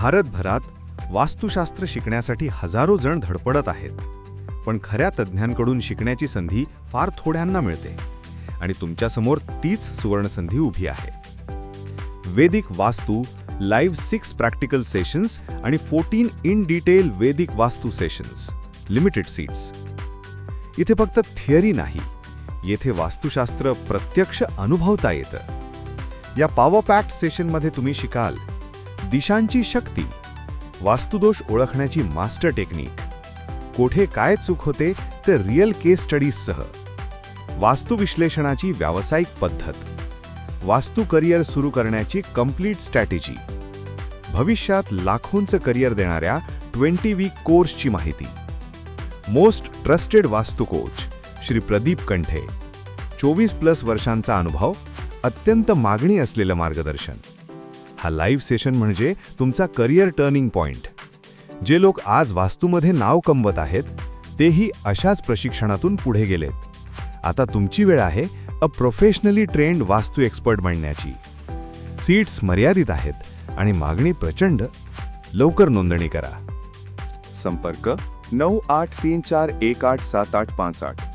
भारतभरात वास्तुशास्त्र शिकण्यासाठी हजारो जण धडपडत आहेत, पण खऱ्या तज्ज्ञांकडून शिकण्याची संधी फार थोड्यांना मिळते आणि तुमच्यासमोर तीच सुवर्णसंधी उभी आहे. वेदिक वास्तू लाईव्ह 6 प्रॅक्टिकल सेशन्स आणि 14 इन डिटेल वेदिक वास्तू सेशन्स, लिमिटेड सीट्स. इथे फक्त थिअरी नाही, येथे वास्तुशास्त्र प्रत्यक्ष अनुभवता येतं. या पॉवर पॅक्ड सेशनमध्ये तुम्ही शिकाल दिशांची शक्ती, वास्तुदोष ओळखण्याची मास्टर टेक्निक, कोठे काय चूक होते ते रिअल केस स्टडीजसह, वास्तुविश्लेषणाची व्यावसायिक पद्धत, वास्तू करिअर सुरू करण्याची कंप्लीट स्ट्रॅटेजी, भविष्यात लाखोंचं करिअर देणाऱ्या 20 वीक कोर्सची माहिती. मोस्ट ट्रस्टेड वास्तू कोच श्री प्रदीप कंठे, 24+ वर्षांचा अनुभव, अत्यंत मागणी असलेलं मार्गदर्शन. हा लाईव्ह सेशन म्हणजे तुमचा करिअर टर्निंग पॉइंट. जे लोक आज वास्तूमध्ये नाव कमवत आहेत तेही अशाच प्रशिक्षणातून पुढे गेलेत. आता तुमची वेळ आहे अ प्रोफेशनली ट्रेंड वास्तू एक्सपर्ट बनण्याची. सीट्स मर्यादित आहेत आणि मागणी प्रचंड. लवकर नोंदणी करा. संपर्क 9834187858.